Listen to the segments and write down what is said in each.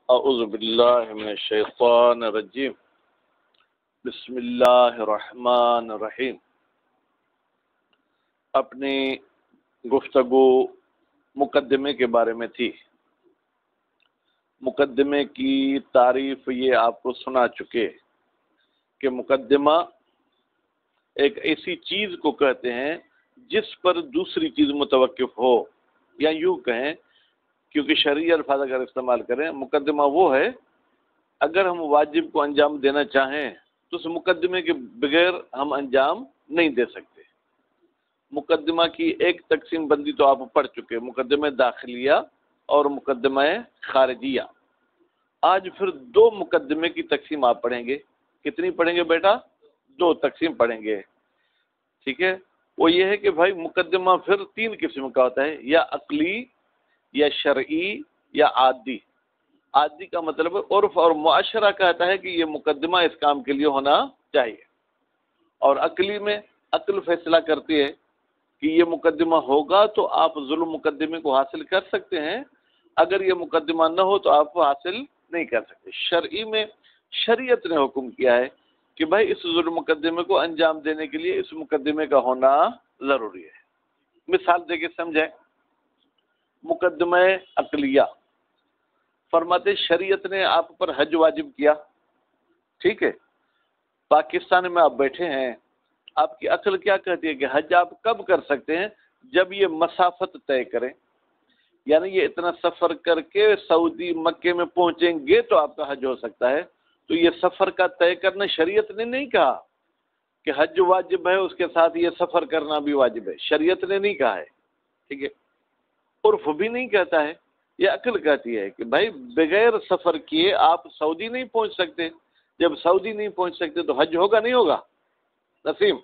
اعوذ باللہ من الشیطان الرجیم بسم اللہ الرحمن الرحیم۔ اپنی گفتگو مقدمے کے بارے میں تھی۔ مقدمے کی تعریف یہ آپ کو سنا چکے کہ مقدمہ ایک ایسی چیز کو کہتے ہیں جس پر دوسری چیز متوقف ہو، یا یوں کہیں کیونکہ شرعی الفاظ اگر استعمال کریں، مقدمہ وہ ہے اگر ہم واجب کو انجام دینا چاہیں تو اس مقدمے کے بغیر ہم انجام نہیں دے سکتے۔ مقدمہ کی ایک تقسیم بندی تو آپ پڑھ چکے، مقدمہ داخلیہ اور مقدمہ خارجیہ۔ آج پھر دو مقدمے کی تقسیم آپ پڑھیں گے۔ کتنی پڑھیں گے بیٹا؟ دو تقسیم پڑھیں گے، ٹھیک ہے؟ وہ یہ ہے کہ بھائی مقدمہ پھر تین قسم کا ہوتا ہے، یا عقلی یا شرعی یا عادی۔ عادی کا مطلب عرف اور معاشرہ کہتا ہے کہ یہ مقدمہ اس کام کے لیے ہونا چاہیے، اور عقلی میں عقل فیصلہ کرتی ہے کہ یہ مقدمہ ہوگا تو آپ ظلم مقدمے کو حاصل کر سکتے ہیں، اگر یہ مقدمہ نہ ہو تو آپ حاصل نہیں کر سکتے۔ شرعی میں شریعت نے حکم کیا ہے کہ بھائی اس ظلم مقدمے کو انجام دینے کے لیے اس مقدمے کا ہونا ضروری ہے۔ مثال دے کے سمجھیں، مقدمہ عقلیہ فرماتے شریعت نے آپ پر حج واجب کیا، ٹھیک ہے؟ پاکستان میں آپ بیٹھے ہیں، آپ کی عقل کیا کہتی ہے کہ حج آپ کب کر سکتے ہیں؟ جب یہ مسافت طے کریں، یعنی یہ اتنا سفر کر کے سعودی مکے میں پہنچیں گے تو آپ کا حج ہو سکتا ہے۔ تو یہ سفر کا طے کرنا شریعت نے نہیں کہا کہ حج واجب ہے اس کے ساتھ یہ سفر کرنا بھی واجب ہے، شریعت نے نہیں کہا ہے، ٹھیک ہے؟ عرف بھی نہیں کہتا ہے، یہ عقل کہتی ہے کہ بھائی بغیر سفر کیے آپ سعودی نہیں پہنچ سکتے، جب سعودی نہیں پہنچ سکتے تو حج ہوگا نہیں ہوگا نسیم؟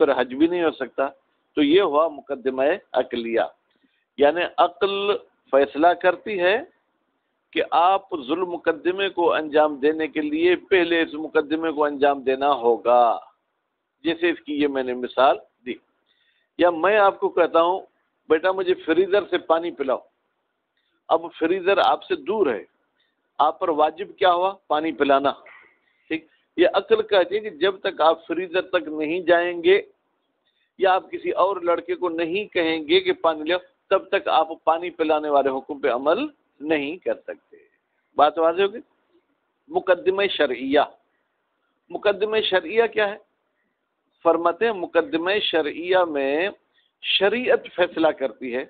پھر حج بھی نہیں ہو سکتا۔ تو یہ ہوا مقدمہ عقلیہ، یعنی عقل فیصلہ کرتی ہے کہ آپ ظلم مقدمے کو انجام دینے کے لیے پہلے اس مقدمے کو انجام دینا ہوگا، جیسے اس کی یہ میں نے مثال دی۔ یا میں آپ کو کہتا ہوں بیٹا مجھے فریزر سے پانی پلاؤ، اب فریزر آپ سے دور ہے، آپ پر واجب کیا ہوا؟ پانی پلانا، ٹھیک؟ یہ عقل کہتی ہے کہ جب تک آپ فریزر تک نہیں جائیں گے یا آپ کسی اور لڑکے کو نہیں کہیں گے کہ پانی لے، تب تک آپ پانی پلانے والے حکم پہ عمل نہیں کر سکتے۔ بات واضح ہوگی؟ مقدمہ شرعیہ، مقدمہ شرعیہ کیا ہے؟ فرماتے ہیں مقدمہ شرعیہ میں شریعت فیصلہ کرتی ہے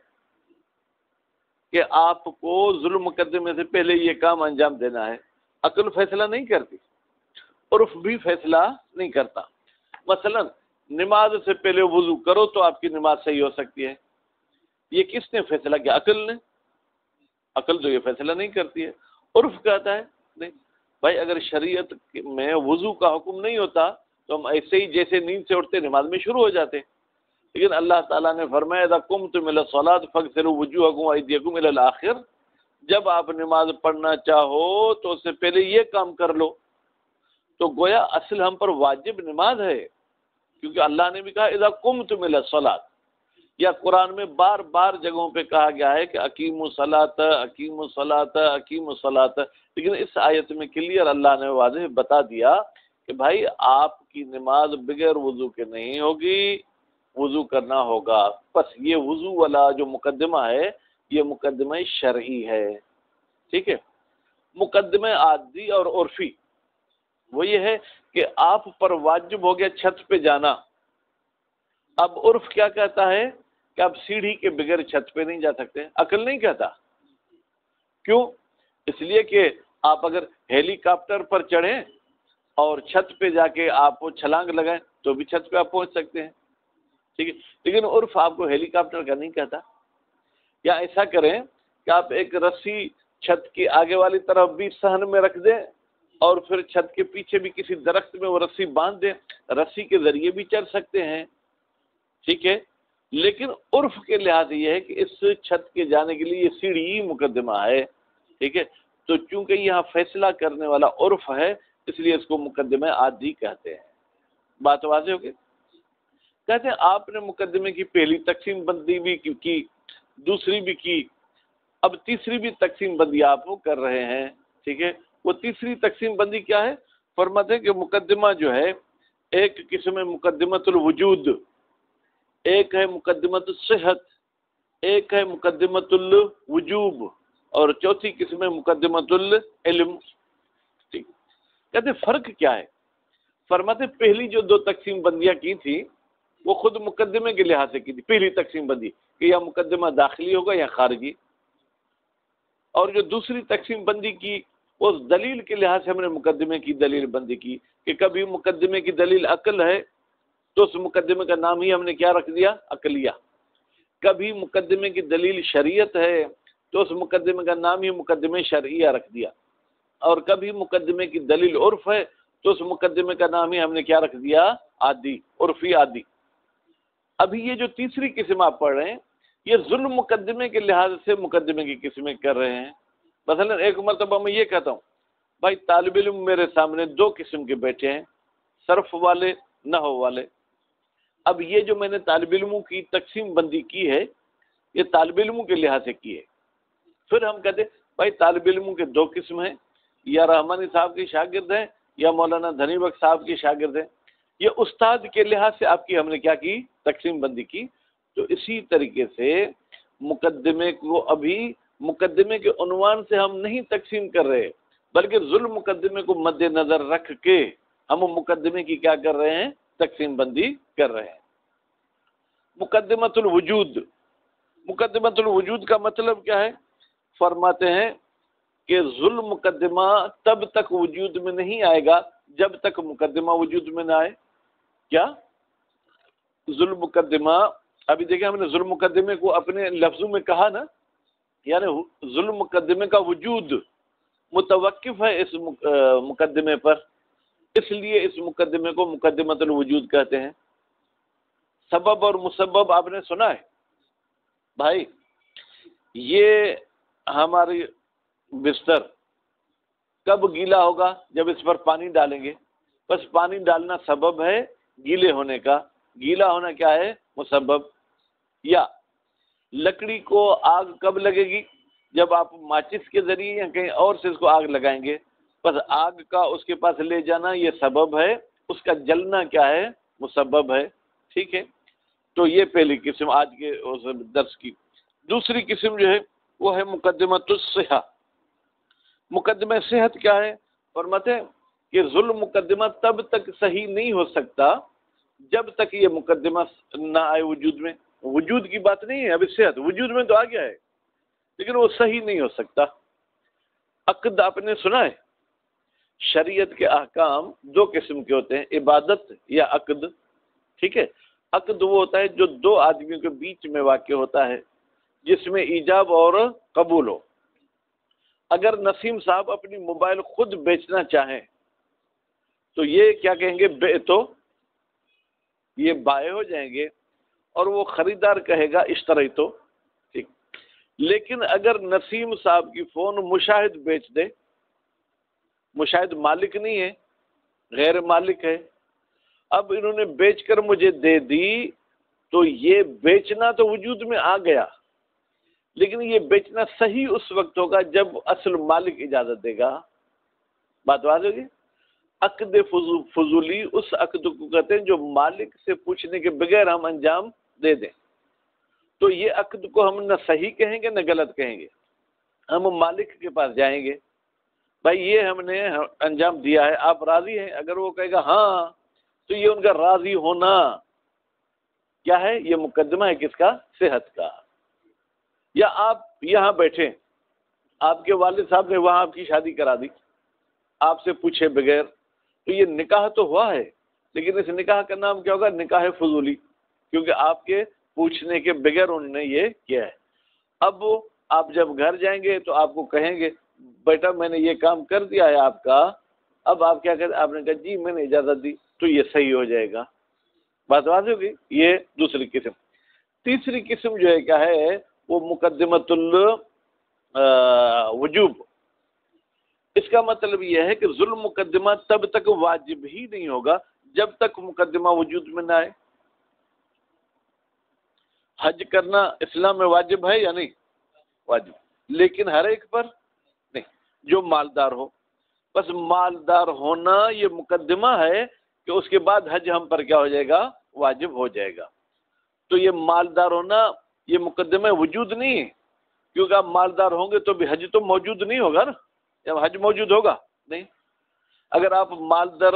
کہ آپ کو ظلم مقدمے سے پہلے یہ کام انجام دینا ہے، عقل فیصلہ نہیں کرتی، عرف بھی فیصلہ نہیں کرتا۔ مثلا نماز سے پہلے وضو کرو تو آپ کی نماز صحیح ہو سکتی ہے، یہ کس نے فیصلہ کیا؟ عقل نے۔ عقل تو یہ فیصلہ نہیں کرتی ہے، عرف کہتا ہے نہیں۔ بھائی اگر شریعت میں وضو کا حکم نہیں ہوتا تو ہم ایسے ہی جیسے نیند سے اٹھتے نماز میں شروع ہو جاتے، لیکن اللہ تعالیٰ نے فرمایا اذا قمتم الی الصلاۃ فاغسلوا وجوہکم وایدیکم الی الآخر، جب آپ نماز پڑھنا چاہو تو اس سے پہلے یہ کام کر لو۔ تو گویا اصل ہم پر واجب نماز ہے، کیونکہ اللہ نے بھی کہا اذا قمتم الی الصلاۃ، یا قرآن میں بار بار جگہوں پہ کہا گیا ہے کہ اقیموا الصلاۃ اقیموا الصلاۃ اقیموا الصلاۃ، لیکن اس آیت میں کلیئر اللہ نے واضح بتا دیا کہ بھائی آپ کی نماز بغیر وضو کے نہیں ہوگی، وضو کرنا ہوگا۔ بس یہ وضو والا جو مقدمہ ہے یہ مقدمہ شرعی ہے، ٹھیک ہے؟ مقدمہ عادی اور عرفی وہ یہ ہے کہ آپ پر واجب ہو گیا چھت پہ جانا، اب عرف کیا کہتا ہے کہ آپ سیڑھی کے بغیر چھت پہ نہیں جا سکتے، عقل نہیں کہتا۔ کیوں؟ اس لیے کہ آپ اگر ہیلی کاپٹر پر چڑھیں اور چھت پہ جا کے آپ چھلانگ لگائیں تو بھی چھت پہ آپ پہنچ سکتے ہیں، ٹھیک ہے؟ لیکن عرف آپ کو ہیلی کاپٹر کا نہیں کہتا۔ یا ایسا کریں کہ آپ ایک رسی چھت کی آگے والی طرف بھی صحن میں رکھ دیں اور پھر چھت کے پیچھے بھی کسی درخت میں وہ رسی باندھ دیں، رسی کے ذریعے بھی چڑھ سکتے ہیں، ٹھیک ہے؟ لیکن عرف کے لحاظ یہ ہے کہ اس چھت کے جانے کے لیے یہ سیڑھی مقدمہ ہے، ٹھیک ہے؟ تو چونکہ یہاں فیصلہ کرنے والا عرف ہے اس لیے اس کو مقدمہ عادی کہتے ہیں۔ بات واضح ہوگی؟ کہتے ہیں آپ نے مقدمے کی پہلی تقسیم بندی بھی کی، دوسری بھی کی، اب تیسری بھی تقسیم بندی آپ کر رہے ہیں، ٹھیک ہے، وہ تیسری تقسیم بندی کیا ہے؟ فرماتے ہیں کہ مقدمہ جو ہے ایک قسم ہے مقدمۃ الوجود، ایک ہے مقدمۃ الصحت، ایک ہے مقدمۃ الوجوب، اور چوتھی قسم ہے مقدمۃ العلم۔ ٹھیک، کہتے فرق کیا ہے؟ فرماتے پہلی جو دو تقسیم بندیاں کی تھی وہ خود مقدمے کے لحاظ سے کی تھی، پہلی تقسیم بندی کہ یا مقدمہ داخلی ہوگا یا خارجی، اور جو دوسری تقسیم بندی کی اس دلیل کے لحاظ سے ہم نے مقدمے کی دلیل بندی کی کہ کبھی مقدمے کی دلیل عقل ہے تو اس مقدمے کا نام ہی ہم نے کیا رکھ دیا؟ عقلیہ۔ کبھی مقدمے کی دلیل شریعت ہے تو اس مقدمے کا نام ہی مقدمے شرعیہ رکھ دیا، اور کبھی مقدمے کی دلیل عرف ہے تو اس مقدمے کا نام ہی ہم نے کیا رکھ دیا؟ عادی، عرفی عادی۔ ابھی یہ جو تیسری قسم آپ پڑھ رہے ہیں یہ ظلم مقدمے کے لحاظ سے مقدمے کی قسمیں کر رہے ہیں۔ مثلا ایک مرتبہ میں یہ کہتا ہوں بھائی طالب علم میرے سامنے دو قسم کے بیٹھے ہیں، صرف والے، نحو والے۔ اب یہ جو میں نے طالب علموں کی تقسیم بندی کی ہے یہ طالب علموں کے لحاظ سے کی ہے۔ پھر ہم کہتے ہیں بھائی طالب علموں کے دو قسم ہیں، یا رحمانی صاحب کے شاگرد ہیں یا مولانا دھنی بخش صاحب کے شاگرد ہیں۔ یہ استاد کے لحاظ سے آپ کی ہم نے کیا کی؟ تقسیم بندی کی۔ تو اسی طریقے سے مقدمے کو ابھی مقدمے کے عنوان سے ہم نہیں تقسیم کر رہے، بلکہ ظلم مقدمے کو مد نظر رکھ کے ہم مقدمے کی کیا کر رہے ہیں؟ تقسیم بندی کر رہے ہیں۔ مقدمۃ الوجود، مقدمۃ الوجود کا مطلب کیا ہے؟ فرماتے ہیں کہ ظلم مقدمہ تب تک وجود میں نہیں آئے گا جب تک مقدمہ وجود میں نہ آئے۔ کیا؟ ظلم مقدمہ، ابھی دیکھیں ہم نے ظلم مقدمے کو اپنے لفظوں میں کہا نا، یعنی ظلم مقدمے کا وجود متوقف ہے اس مقدمے پر، اس لیے اس مقدمے کو مقدمۃ الوجود کہتے ہیں۔ سبب اور مسبب آپ نے سنا ہے بھائی؟ یہ ہماری بستر کب گیلا ہوگا؟ جب اس پر پانی ڈالیں گے، بس پانی ڈالنا سبب ہے گیلے ہونے کا، گیلا ہونا کیا ہے؟ مسبب۔ یا لکڑی کو آگ کب لگے گی؟ جب آپ ماچس کے ذریعے یا کہیں اور سے اس کو آگ لگائیں گے، بس آگ کا اس کے پاس لے جانا یہ سبب ہے، اس کا جلنا کیا ہے؟ مسبب ہے۔ ٹھیک ہے، تو یہ پہلی قسم آج کے درس کی۔ دوسری قسم جو ہے وہ ہے مقدمۃ الصحہ۔ مقدمہ صحت کیا ہے؟ فرماتے ہیں کہ ظلم مقدمہ تب تک صحیح نہیں ہو سکتا جب تک یہ مقدمہ نہ آئے وجود میں۔ وجود کی بات نہیں ہے، ابھی صحت وجود میں تو آ گیا ہے لیکن وہ صحیح نہیں ہو سکتا۔ عقد آپ نے سنا ہے؟ شریعت کے احکام دو قسم کے ہوتے ہیں، عبادت یا عقد۔ ٹھیک ہے، عقد وہ ہوتا ہے جو دو آدمیوں کے بیچ میں واقع ہوتا ہے، جس میں ایجاب اور قبول ہو۔ اگر نسیم صاحب اپنی موبائل خود بیچنا چاہیں تو یہ کیا کہیں گے؟ بے، تو یہ بائع ہو جائیں گے، اور وہ خریدار کہے گا اشتری تو۔ ٹھیک، لیکن اگر نسیم صاحب کی فون مشاہد بیچ دے، مشاہد مالک نہیں ہے، غیر مالک ہے، اب انہوں نے بیچ کر مجھے دے دی تو یہ بیچنا تو وجود میں آ گیا، لیکن یہ بیچنا صحیح اس وقت ہوگا جب اصل مالک اجازت دے گا۔ بات واضح ہوگی؟ عقد فضولی اس عقد کو کہتے ہیں جو مالک سے پوچھنے کے بغیر ہم انجام دے دیں۔ تو یہ عقد کو ہم نہ صحیح کہیں گے نہ غلط کہیں گے، ہم مالک کے پاس جائیں گے، بھائی یہ ہم نے انجام دیا ہے، آپ راضی ہیں؟ اگر وہ کہے گا ہاں، تو یہ ان کا راضی ہونا کیا ہے؟ یہ مقدمہ ہے کس کا؟ صحت کا۔ یا آپ یہاں بیٹھے، آپ کے والد صاحب نے وہاں آپ کی شادی کرا دی آپ سے پوچھے بغیر، تو یہ نکاح تو ہوا ہے، لیکن اس نکاح کا نام کیا ہوگا؟ نکاح فضولی، کیونکہ آپ کے پوچھنے کے بغیر انہوں نے یہ کیا ہے۔ اب آپ جب گھر جائیں گے تو آپ کو کہیں گے بیٹا میں نے یہ کام کر دیا ہے آپ کا، اب آپ کیا کہتے ہیں؟ آپ نے کہا جی میں نے اجازت دی، تو یہ صحیح ہو جائے گا۔ بات واضح ہوگی؟ یہ دوسری قسم۔ تیسری قسم جو ہے کیا ہے؟ وہ مقدمۃ الوجوب۔ اس کا مطلب یہ ہے کہ ظلم مقدمہ تب تک واجب ہی نہیں ہوگا جب تک مقدمہ وجود میں نہ آئے۔ حج کرنا اسلام میں واجب ہے یا نہیں؟ واجب، لیکن ہر ایک پر نہیں۔ جو مالدار ہو. بس مالدار ہونا یہ مقدمہ ہے کہ اس کے بعد حج ہم پر کیا ہو جائے گا؟ واجب ہو جائے گا. تو یہ مالدار ہونا یہ مقدمہ وجود نہیں ہے، کیونکہ آپ مالدار ہوں گے تو بھی حج تو موجود نہیں ہوگا نا. جب حج موجود ہوگا نہیں. اگر آپ مالدار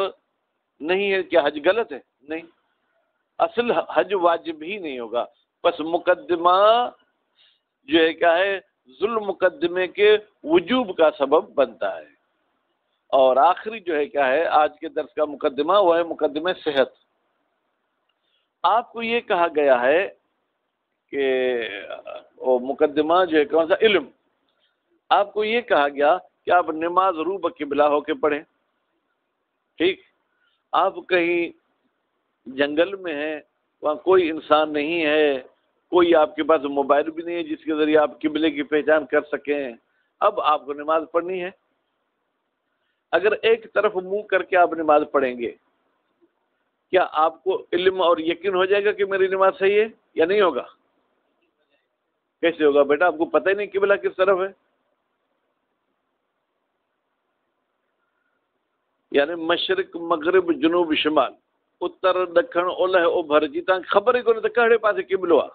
نہیں ہے کیا حج غلط ہے؟ نہیں، اصل حج واجب ہی نہیں ہوگا. بس مقدمہ جو ہے کیا ہے؟ ذل مقدمے کے وجوب کا سبب بنتا ہے. اور آخری جو ہے کیا ہے آج کے درس کا مقدمہ، وہ ہے مقدمہ صحت. آپ کو یہ کہا گیا ہے کہ وہ مقدمہ جو ہے کون سا؟ علم. آپ کو یہ کہا گیا کہ آپ نماز رو بقبلہ ہو کے پڑھیں. ٹھیک، آپ کہیں جنگل میں ہیں، وہاں کوئی انسان نہیں ہے، کوئی آپ کے پاس موبائل بھی نہیں ہے جس کے ذریعے آپ قبلے کی پہچان کر سکیں. اب آپ کو نماز پڑھنی ہے. اگر ایک طرف منہ کر کے آپ نماز پڑھیں گے، کیا آپ کو علم اور یقین ہو جائے گا کہ میری نماز صحیح ہے یا نہیں ہوگا؟ کیسے ہوگا بیٹا؟ آپ کو پتہ ہی نہیں قبلہ کس طرف ہے. یعنی مشرق مغرب جنوب شمال اتر دکھن اولہ اوبھر جی تاں خبر ہی کو نہیں کہڑے پاسے قبلہ آ.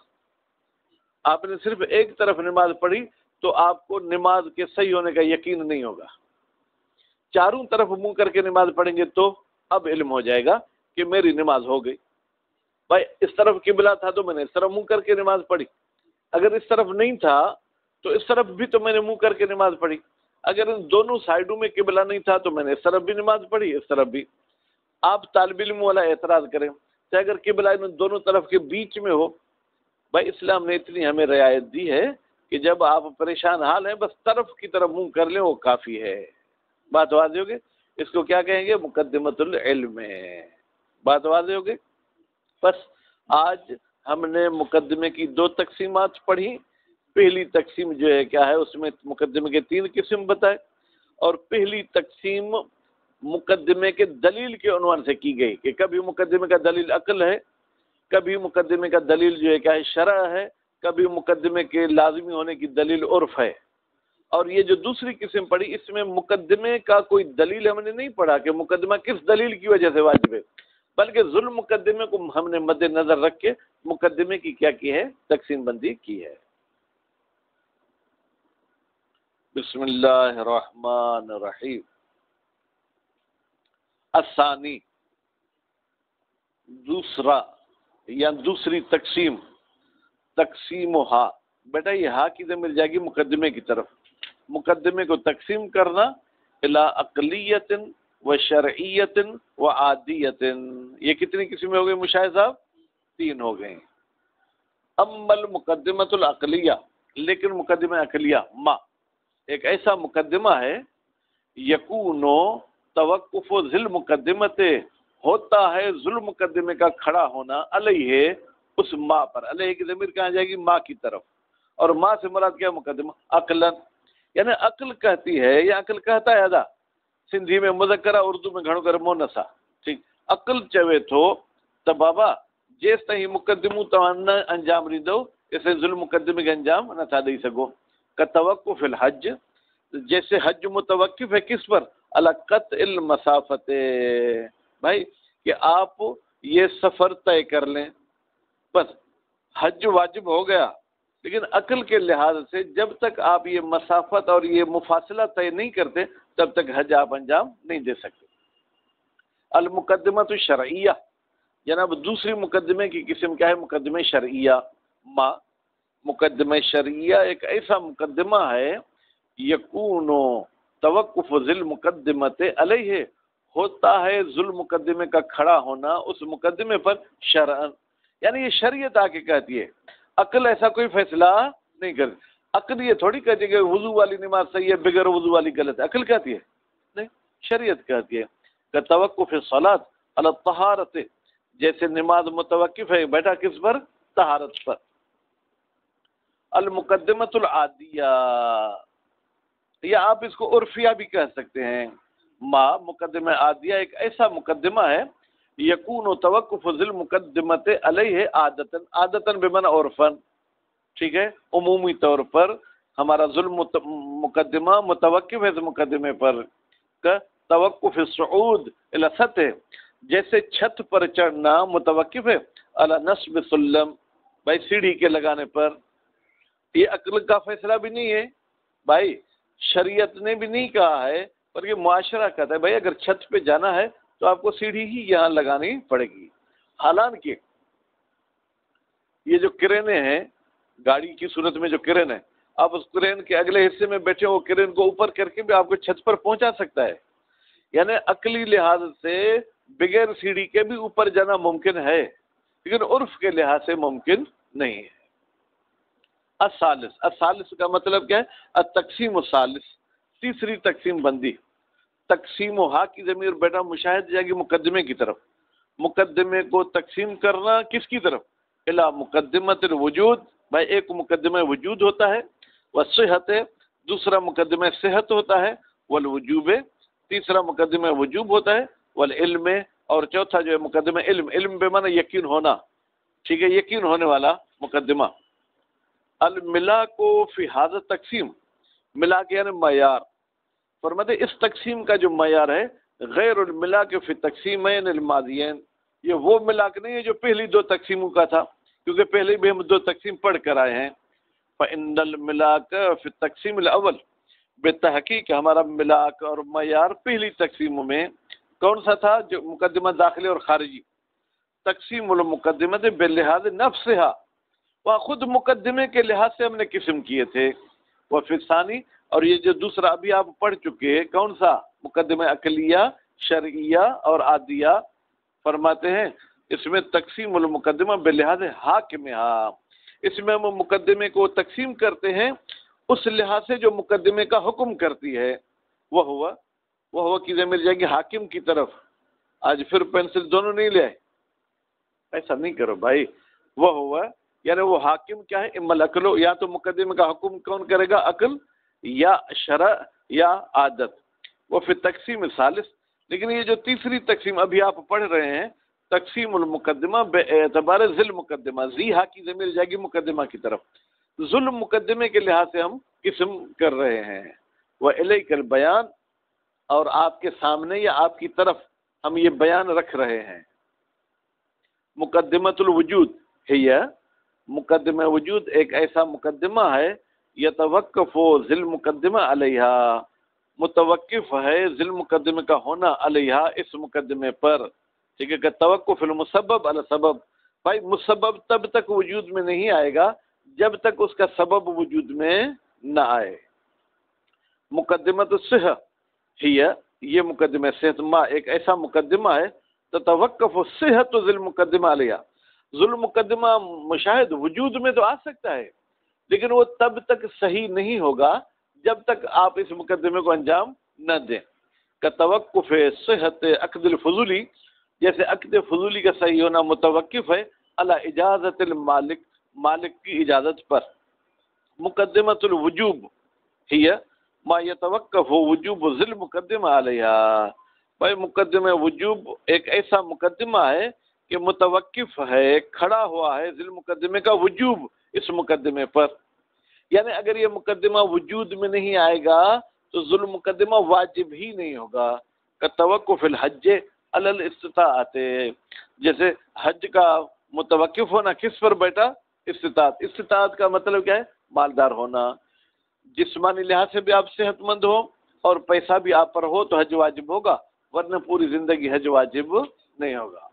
آپ نے صرف ایک طرف نماز پڑھی تو آپ کو نماز کے صحیح ہونے کا یقین نہیں ہوگا. چاروں طرف منہ کر کے نماز پڑھیں گے تو اب علم ہو جائے گا کہ میری نماز ہو گئی. بھائی اس طرف قبلہ تھا تو میں نے اس طرف منہ کر کے نماز پڑھی. اگر اس طرف نہیں تھا تو اس طرف بھی تو میں نے منہ کر کے نماز پڑھی. اگر ان دونوں سائڈوں میں قبلہ نہیں تھا تو میں نے اس طرف بھی نماز پڑھی، اس طرف بھی. آپ طالب علم والا اعتراض کریں کہ اگر قبلہ ان دونوں طرف کے بیچ میں ہو. بھائی اسلام نے اتنی ہمیں رعایت دی ہے کہ جب آپ پریشان حال ہیں بس طرف کی طرف منہ کر لیں، وہ کافی ہے. بات واضح ہوگی؟ اس کو کیا کہیں گے؟ مقدمۃ العلم. بات واضح ہوگی؟ بس آج ہم نے مقدمے کی 2 تقسیمات پڑھی. پہلی تقسیم جو ہے کیا ہے اس میں مقدمے کے 3 قسم بتائے، اور پہلی تقسیم مقدمے کے دلیل کے عنوان سے کی گئی کہ کبھی مقدمے کا دلیل عقل ہے، کبھی مقدمے کا دلیل جو ہے کیا ہے شرع ہے، کبھی مقدمے کے لازمی ہونے کی دلیل عرف ہے. اور یہ جو دوسری قسم پڑھی اس میں مقدمے کا کوئی دلیل ہم نے نہیں پڑھا کہ مقدمہ کس دلیل کی وجہ سے واجب ہے، بلکہ ظلم مقدمے کو ہم نے مد نظر رکھ کے مقدمے کی کیا کی ہے؟ تقسیم بندی کی ہے. بسم اللہ الرحمن الرحیم. الثانی، دوسرا یا دوسری تقسیم، تقسیم و ہا. بیٹا یہ ہا کی مل جائے گی مقدمے کی طرف. مقدمے کو تقسیم کرنا الی عقلیت و شرعیت و عادیت. یہ کتنی قسمیں ہو گئی مشاہد صاحب؟ 3 ہو گئیں. اما المقدمۃ العقلیہ، لیکن مقدمہ عقلیہ ما ایک ایسا مقدمہ ہے یکون توقف ذل مقدمت، ہوتا ہے ذل مقدمے کا کھڑا ہونا علیہ اس ما پر. علیہ کی ضمیر کہاں جائے گی؟ ما کی طرف. اور ما سے مراد کیا؟ مقدمہ عقلاً. یعنی عقل کہتی ہے یا عقل کہتا ہے ادا سندھی میں مذکرہ، اردو میں گھڑو کر مونسا. ٹھیک، عقل چوے تو تو بابا جیس تھی مقدموں تمہارا انجام ڈیندو اسے ذل مقدمے کے انجام نہ تھا دے سکو. کا توقف الحج، جیسے حج متوقف ہے کس پر؟ علی قطع المسافت. بھائی کہ آپ یہ سفر طے کر لیں، بس حج واجب ہو گیا. لیکن عقل کے لحاظ سے جب تک آپ یہ مسافت اور یہ مفاصلہ طے نہیں کرتے تب تک حج آپ انجام نہیں دے سکتے. المقدمۃ الشرعیہ، جناب دوسری مقدمے کی قسم کیا ہے؟ مقدمہ شرعیہ. ما مقدمہ شرعیہ ایک ایسا مقدمہ ہے یکون توقف ذل مقدمت علیہ، ہوتا ہے ذل مقدمے کا کھڑا ہونا اس مقدمے پر شرعن. یعنی یہ شریعت آ کے کہتی ہے، عقل ایسا کوئی فیصلہ نہیں کرتی. عقل یہ تھوڑی کہتی ہے کہ وضو والی نماز صحیح ہے، بغیر وضو والی غلط ہے. عقل کہتی ہے نہیں، شریعت کہتی ہے کہ توقف الصلاۃ علی الطہارت، جیسے نماز متوقف ہے بیٹا کس پر؟ طہارت پر. المقدمۃ العادیہ، یا آپ اس کو عرفیہ بھی کہہ سکتے ہیں. ما مقدمہ عادیہ ایک ایسا مقدمہ ہے یکون توقف ذل مقدمت علیہ عادتاً، عادتاً بمعنی عرفاً. ٹھیک ہے، عمومی طور پر ہمارا ظلم مقدمہ متوقف ہے اس مقدمے پر، توقف الصعود الی سطح، جیسے چھت پر چڑھنا متوقف ہے علی نصب سلم، بھائی سیڑھی کے لگانے پر۔ یہ عقل کا فیصلہ بھی نہیں ہے بھائی، شریعت نے بھی نہیں کہا ہے، پر یہ معاشرہ کہتا ہے بھائی اگر چھت پہ جانا ہے تو آپ کو سیڑھی ہی یہاں لگانی پڑے گی۔ حالانکہ یہ جو کرینے ہیں، گاڑی کی صورت میں جو کرین ہے، آپ اس کرین کے اگلے حصے میں بیٹھے ہو، کرین کو اوپر کر کے بھی آپ کو چھت پر پہنچا سکتا ہے، یعنی عقلی لحاظ سے بغیر سیڑھی کے بھی اوپر جانا ممکن ہے، لیکن عرف کے لحاظ سے ممکن نہیں ہے۔ الثالث کا مطلب کیا ہے؟ التقسیم الثالث، تیسری تقسیم بندی۔ تقسیم و ہا کی ضمیر بیٹا مشاہد جائے گی مقدمے کی طرف، مقدمے کو تقسیم کرنا کس کی طرف؟ الا مقدمۃ الوجود، بھائی ایک مقدمہ وجود ہوتا ہے، والصحت دوسرا مقدمہ صحت ہوتا ہے، والوجوب تیسرا مقدمہ وجوب ہوتا ہے، والعلم اور چوتھا جو ہے مقدمہ علم، علم بے معنی یقین ہونا، ٹھیک ہے، یقین ہونے والا مقدمہ۔ الملا کو فی حاضر تقسیم، ملا کے یعنی معیار، فرماتے اس تقسیم کا جو معیار ہے غیر الملا کے فی تقسیمین الماضیین، یہ وہ ملاک نہیں ہے جو پہلی دو تقسیموں کا تھا، کیونکہ پہلے بھی ہم دو تقسیم پڑھ کر آئے ہیں۔ فإن الملاک فی التقسیم الاول، بالتحقیق ہمارا ملاک اور معیار پہلی تقسیموں میں کون سا تھا؟ جو مقدمہ داخلی اور خارجی۔ تقسیم المقدمۃ باللحاظ نفسها، وہاں خود مقدمے کے لحاظ سے ہم نے قسم کیے تھے۔ وفی الثانی، اور یہ جو دوسرا ابھی آپ پڑھ چکے کون سا؟ مقدمہ عقلیہ، شرعیہ اور عادیہ، فرماتے ہیں اس میں تقسیم المقدمہ باللحاظ حاکمہا، اس میں ہم مقدمے کو تقسیم کرتے ہیں اس لحاظ سے جو مقدمے کا حکم کرتی ہے۔ وہ ہوا کی ضمیر جائے گی حاکم کی طرف۔ آج پھر پینسل دونوں نہیں لے آئے، ایسا نہیں کرو بھائی۔ وہ ہوا یعنی وہ حاکم کیا ہے؟ اما العقل، یا تو مقدمے کا حکم کون کرے گا؟ عقل یا شرع یا عادت۔ وہ پھر تقسیم ثالث، لیکن یہ جو تیسری تقسیم ابھی آپ پڑھ رہے ہیں، تقسیم المقدمہ بے اعتبار ذل مقدمہ، ذی ہا کی ضمیر جائے گی مقدمہ کی طرف، ظلم مقدمے کے لحاظ سے ہم قسم کر رہے ہیں۔ وَإِلَيْكَ الْبَيَانِ، اور آپ کے سامنے یا آپ کی طرف ہم یہ بیان رکھ رہے ہیں۔ مقدمۃ الوجود ہے، مقدمہ وجود ایک ایسا مقدمہ ہے، یتوقف ذل مقدمہ علیہا، متوقف ہے ذل مقدمے کا ہونا علیہا اس مقدمے پر، ٹھیک ہے کہ توقف المسبب علی سبب، بھائی مسبب تب تک وجود میں نہیں آئے گا جب تک اس کا سبب وجود میں نہ آئے۔ مقدمۃ الصحہ ہی، یہ مقدمہ صحت ما ایک ایسا مقدمہ ہے، تتوقف الصحۃ ذل مقدمہ علیہا، ذل مقدمہ مشاہد وجود میں تو آ سکتا ہے، لیکن وہ تب تک صحیح نہیں ہوگا جب تک آپ اس مقدمے کو انجام نہ دیں۔ کا توقف صحت عقد الفضولی، جیسے عقد فضولی کا صحیح ہونا متوقف ہے علی اجازت المالک، مالک کی اجازت پر۔ مقدمۃ الوجوب ہی ما یتوقف وجوب ذل مقدمہ علیہا، بھائی مقدمہ وجوب ایک ایسا مقدمہ ہے کہ متوقف ہے، کھڑا ہوا ہے ذل مقدمے کا وجوب اس مقدمے پر، یعنی اگر یہ مقدمہ وجود میں نہیں آئے گا تو ذل مقدمہ واجب ہی نہیں ہوگا۔ کا توقف الحج علی الاستطاعت، جیسے حج کا متوقف ہونا کس پر بیٹا؟ استطاعت۔ استطاعت کا مطلب کیا ہے؟ مالدار ہونا، جسمانی لحاظ سے بھی آپ صحت مند ہو اور پیسہ بھی آپ پر ہو تو حج واجب ہوگا، ورنہ پوری زندگی حج واجب نہیں ہوگا۔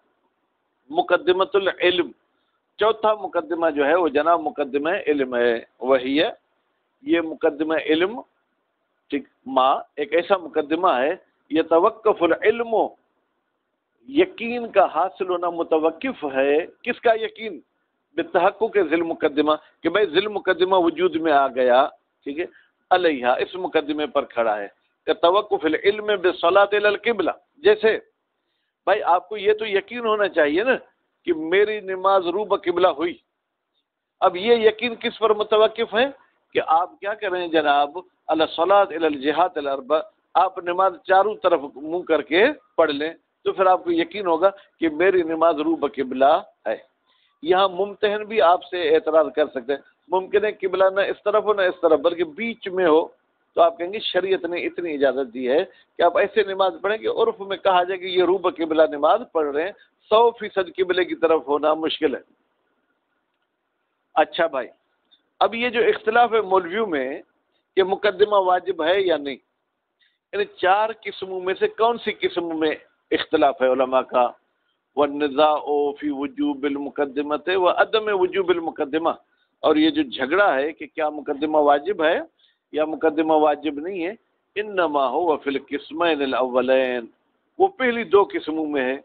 مقدمۃ العلم، چوتھا مقدمہ جو ہے وہ جناب مقدمہ علم ہے، وہی ہے یہ مقدمہ علم، ٹھیک، ما ایک ایسا مقدمہ ہے، یہ توقف العلم، یقین کا حاصل ہونا متوقف ہے، کس کا یقین؟ بالتحقق ذل مقدمہ، کہ بھائی ذل مقدمہ وجود میں آ گیا، ٹھیک ہے، علیہ اس مقدمے پر کھڑا ہے۔ کہ توقف العلم بالصلاۃ الی القبلہ، جیسے بھائی آپ کو یہ تو یقین ہونا چاہیے نا کہ میری نماز رو بقبلہ ہوئی، اب یہ یقین کس پر متوقف ہے کہ آپ کیا کریں جناب؟ الصلاۃ الی الجہات الاربع، آپ نماز چاروں طرف منہ کر کے پڑھ لیں تو پھر آپ کو یقین ہوگا کہ میری نماز رو بقبلہ ہے۔ یہاں ممتحن بھی آپ سے اعتراض کر سکتے ہیں، ممکن ہے قبلہ نہ اس طرف ہو نہ اس طرف بلکہ بیچ میں ہو، تو آپ کہیں گے شریعت نے اتنی اجازت دی ہے کہ آپ ایسے نماز پڑھیں کہ عرف میں کہا جائے کہ یہ روبہ قبلہ نماز پڑھ رہے ہیں، 100% قبلے کی طرف ہونا مشکل ہے۔ اچھا بھائی، اب یہ جو اختلاف ہے مولویوں میں کہ مقدمہ واجب ہے یا نہیں، یعنی 4 قسموں میں سے کون سی قسم میں اختلاف ہے علماء کا؟ والنزاع فی وجوب المقدمۃ وعدم وجوب المقدمہ، اور یہ جو جھگڑا ہے کہ کیا مقدمہ واجب ہے یا مقدمہ واجب نہیں ہے، انما هو فی القسمین الاولین، وہ پہلی 2 قسموں میں ہے۔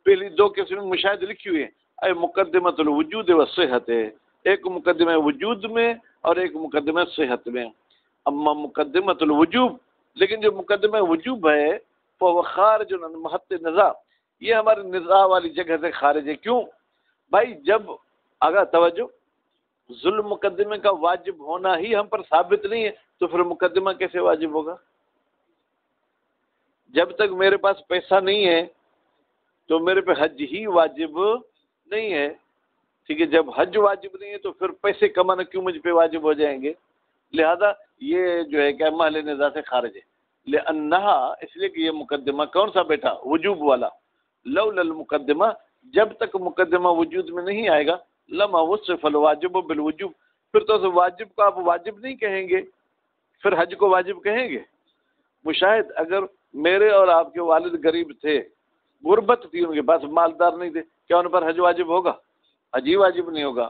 پہلی 2 قسمیں مشاہد لکھی ہوئی ہیں، اے مقدمۃ الوجود والصحت ہے، ایک مقدمہ وجود میں اور ایک مقدمہ صحت میں۔ اما مقدمۃ الوجوب، لیکن جو مقدمہ وجوب ہے فهو خارج عن محط النزاع، یہ ہمارے نزاع والی جگہ سے خارج ہے۔ کیوں بھائی؟ جب اگر توجہ ظلم مقدمے کا واجب ہونا ہی ہم پر ثابت نہیں ہے تو پھر مقدمہ کیسے واجب ہوگا؟ جب تک میرے پاس پیسہ نہیں ہے تو میرے پہ حج ہی واجب نہیں ہے، ٹھیک ہے؟ جب حج واجب نہیں ہے تو پھر پیسے کمانا کیوں مجھ پہ واجب ہو جائیں گے؟ لہذا یہ جو ہے کہ محل نزاع سے خارج ہے۔ لأنہا، اس لیے کہ یہ مقدمہ کون سا بیٹا؟ وجوب والا۔ لولا المقدمہ، جب تک مقدمہ وجود میں نہیں آئے گا، لما وصف الواجب بالوجوب، پھر تو واجب کو آپ واجب نہیں کہیں گے، پھر حج کو واجب کہیں گے۔ مشاہد، اگر میرے اور آپ کے والد غریب تھے، غربت تھی ان کے پاس، مالدار نہیں تھے، کیا ان پر حج واجب ہوگا؟ حج ہی واجب نہیں ہوگا۔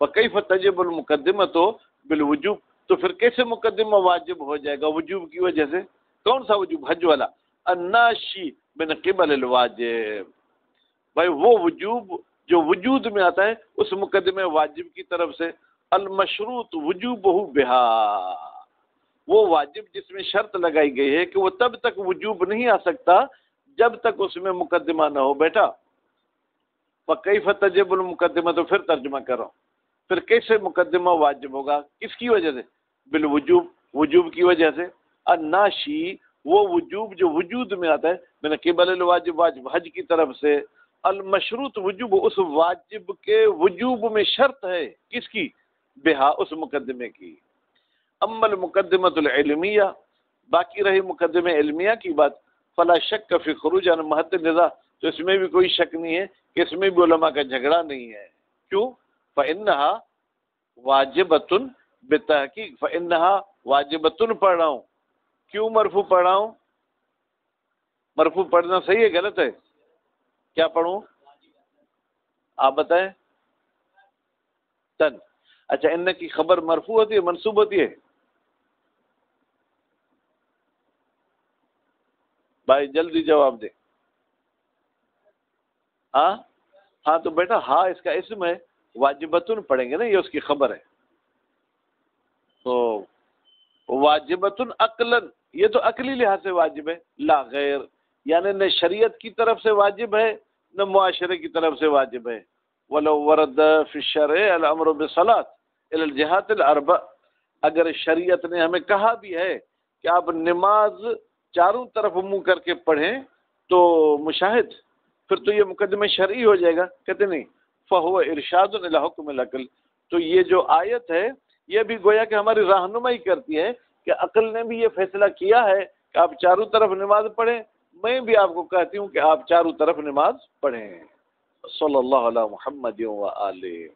فکیف تجب المقدمۃ بالوجوب، تو پھر کیسے مقدمہ واجب ہو جائے گا وجوب کی وجہ سے؟ کون سا وجوب؟ حج والا۔ الناشی من قبل الواجب، بھائی وہ وجوب جو وجود میں آتا ہے اس مقدمہ واجب کی طرف سے۔ المشروط وجوبہ بہا، وہ واجب جس میں شرط لگائی گئی ہے کہ وہ تب تک وجوب نہیں آ سکتا جب تک اس میں مقدمہ نہ ہو بیٹا۔ فکیف تجب المقدمہ، تو پھر ترجمہ کر رہا ہوں، پھر کیسے مقدمہ واجب ہوگا؟ کس کی وجہ سے؟ بالوجوب، وجوب کی وجہ سے۔ الناشی، وہ وجوب جو وجود میں آتا ہے، من قبل الواجب، واجب حج کی طرف سے۔ المشروط وجوب، اس واجب کے وجوب میں شرط ہے، کس کی؟ بہا، اس مقدمے کی۔ اما المقدمۃ العلمیہ، باقی رہی مقدمہ علمیہ کی بات، فلا شک فی خروج عن محط النزاع، تو اس میں بھی کوئی شک نہیں ہے کہ اس میں بھی علماء کا جھگڑا نہیں ہے۔ کیوں؟ فإنها واجبۃ بتحقیق، فإنها واجبۃ پڑھ رہا ہوں، کیوں مرفوع پڑھ رہا ہوں؟ مرفوع پڑھنا صحیح ہے غلط ہے؟ کیا پڑھوں؟ آپ بتائیں۔ تن، اچھا، ان کی خبر مرفوع ہوتی ہے منصوب ہوتی ہے؟ بھائی جلدی جواب دیں۔ ہاں تو بیٹا ہاں اس کا اسم ہے، واجبتن پڑھیں گے نا، یہ اس کی خبر ہے۔ تو واجبتن عقلاً، یہ تو عقلی لحاظ سے واجب ہے، لا غیر، یعنی نہ شریعت کی طرف سے واجب ہے نہ معاشرے کی طرف سے واجب ہے۔ ولو ورد فی الشرع الامر بالصلاۃ الی الجہات الاربع، اگر شریعت نے ہمیں کہا بھی ہے کہ آپ نماز چاروں طرف منہ کر کے پڑھیں تو مشاہد پھر تو یہ مقدمہ شرعی ہو جائے گا۔ کہتے نہیں، فہو ارشاد الی حکم العقل، تو یہ جو آیت ہے یہ بھی گویا کہ ہماری رہنمائی کرتی ہے کہ عقل نے بھی یہ فیصلہ کیا ہے کہ آپ چاروں طرف نماز پڑھیں، میں بھی آپ کو کہتی ہوں کہ آپ چاروں طرف نماز پڑھیں۔ صلی اللہ علی محمد و آلہ۔